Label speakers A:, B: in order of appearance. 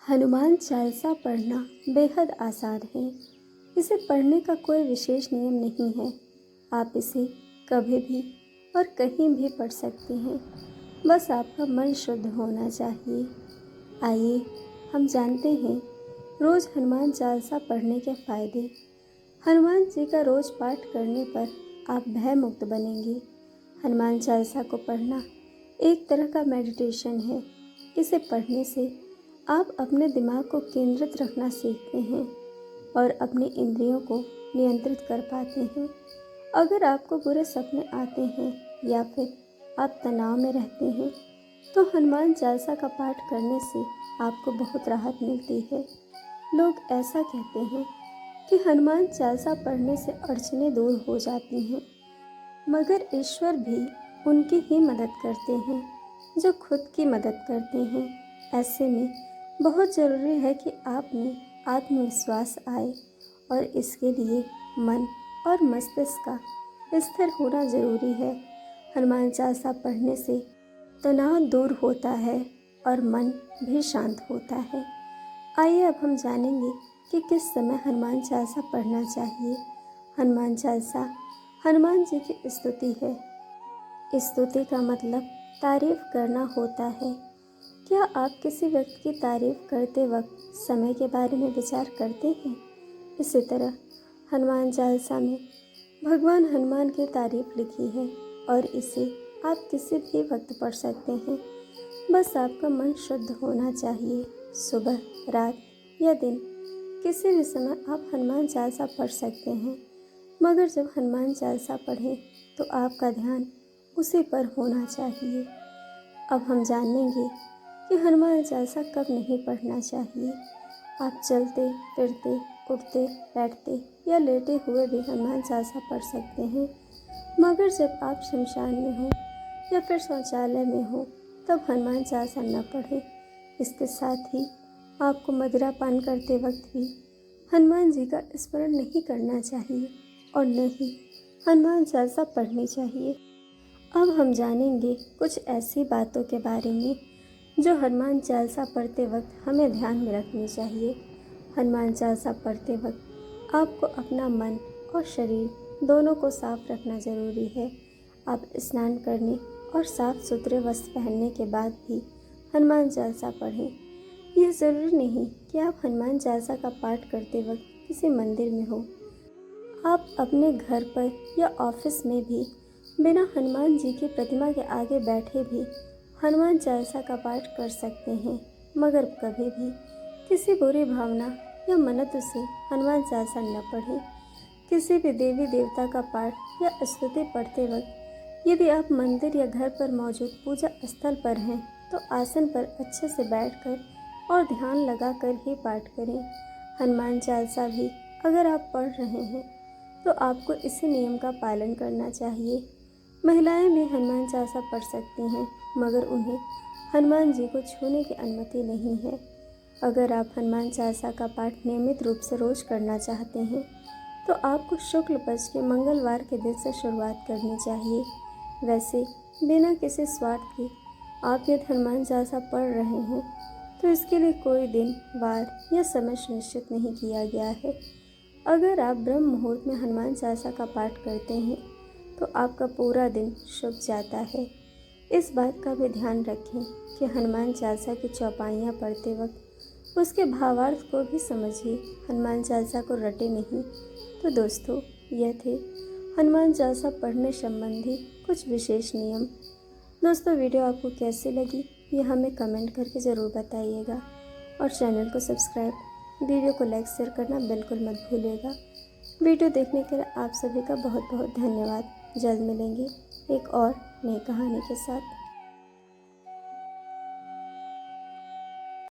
A: हनुमान चालीसा पढ़ना बेहद आसान है। इसे पढ़ने का कोई विशेष नियम नहीं है। आप इसे कभी भी और कहीं भी पढ़ सकते हैं। बस आपका मन शुद्ध होना चाहिए। आइए हम जानते हैं रोज़ हनुमान चालीसा पढ़ने के फ़ायदे। हनुमान जी का रोज़ पाठ करने पर आप भय मुक्त बनेंगे। हनुमान चालीसा को पढ़ना एक तरह का मेडिटेशन है। इसे पढ़ने से आप अपने दिमाग को केंद्रित रखना सीखते हैं और अपनी इंद्रियों को नियंत्रित कर पाते हैं। अगर आपको बुरे सपने आते हैं या फिर आप तनाव में रहते हैं तो हनुमान चालीसा का पाठ करने से आपको बहुत राहत मिलती है। लोग ऐसा कहते हैं कि हनुमान चालीसा पढ़ने से अड़चनें दूर हो जाती हैं, मगर ईश्वर भी उनकी ही मदद करते हैं जो खुद की मदद करते हैं। ऐसे में बहुत ज़रूरी है कि आप में आत्मविश्वास आए और इसके लिए मन और मस्तिष्क का स्थिर होना ज़रूरी है। हनुमान चालीसा पढ़ने से तनाव दूर होता है और मन भी शांत होता है। आइए अब हम जानेंगे कि किस समय हनुमान चालीसा पढ़ना चाहिए। हनुमान चालीसा हनुमान जी की स्तुति है। स्तुति का मतलब तारीफ करना होता है। क्या आप किसी व्यक्ति की तारीफ करते वक्त समय के बारे में विचार करते हैं? इसी तरह हनुमान चालीसा में भगवान हनुमान की तारीफ लिखी है और इसे आप किसी भी वक्त पढ़ सकते हैं। बस आपका मन शुद्ध होना चाहिए। सुबह, रात या दिन किसी भी समय आप हनुमान चालीसा पढ़ सकते हैं, मगर जब हनुमान चालीसा पढ़ें तो आपका ध्यान उसी पर होना चाहिए। अब हम जानेंगे कि हनुमान चालीसा कब नहीं पढ़ना चाहिए। आप चलते फिरते, उठते बैठते या लेटे हुए भी हनुमान चालीसा पढ़ सकते हैं, मगर जब आप शमशान में हो या फिर शौचालय में हो तब हनुमान चालीसा न पढ़ें। इसके साथ ही आपको मदिरा पान करते वक्त भी हनुमान जी का स्मरण नहीं करना चाहिए और न ही हनुमान चालीसा पढ़नी चाहिए। अब हम जानेंगे कुछ ऐसी बातों के बारे में जो हनुमान चालीसा पढ़ते वक्त हमें ध्यान में रखनी चाहिए। हनुमान चालीसा पढ़ते वक्त आपको अपना मन और शरीर दोनों को साफ रखना ज़रूरी है। आप स्नान करने और साफ सुथरे वस्त्र पहनने के बाद भी हनुमान चालीसा पढ़ें। यह ज़रूरी नहीं कि आप हनुमान चालीसा का पाठ करते वक्त किसी मंदिर में हो। आप अपने घर पर या ऑफिस में भी बिना हनुमान जी की प्रतिमा के आगे बैठे भी हनुमान चालीसा का पाठ कर सकते हैं, मगर कभी भी किसी बुरी भावना या मन्नत से हनुमान चालीसा न पढ़ें। किसी भी देवी देवता का पाठ या स्तुति पढ़ते वक्त यदि आप मंदिर या घर पर मौजूद पूजा स्थल पर हैं तो आसन पर अच्छे से बैठकर और ध्यान लगाकर ही पाठ करें। हनुमान चालीसा भी अगर आप पढ़ रहे हैं तो आपको इसी नियम का पालन करना चाहिए। महिलाएं भी हनुमान चालीसा पढ़ सकती हैं, मगर उन्हें हनुमान जी को छूने की अनुमति नहीं है। अगर आप हनुमान चालीसा का पाठ नियमित रूप से रोज़ करना चाहते हैं तो आपको शुक्ल पक्ष के मंगलवार के दिन से शुरुआत करनी चाहिए। वैसे बिना किसी स्वार्थ के आप यदि हनुमान चालीसा पढ़ रहे हैं तो इसके लिए कोई दिन, वार या समय सुनिश्चित नहीं किया गया है। अगर आप ब्रह्म मुहूर्त में हनुमान चालीसा का पाठ करते हैं तो आपका पूरा दिन शुभ जाता है। इस बात का भी ध्यान रखें कि हनुमान चालीसा की चौपाइयाँ पढ़ते वक्त उसके भावार्थ को भी समझिए। हनुमान चालीसा को रटे नहीं। तो दोस्तों, यह थे हनुमान चालीसा पढ़ने संबंधी कुछ विशेष नियम। दोस्तों, वीडियो आपको कैसी लगी ये हमें कमेंट करके ज़रूर बताइएगा और चैनल को सब्सक्राइब, वीडियो को लाइक शेयर करना बिल्कुल मत भूलिएगा। वीडियो देखने के लिए आप सभी का बहुत बहुत धन्यवाद। जल्द मिलेंगे एक और नई कहानी के साथ।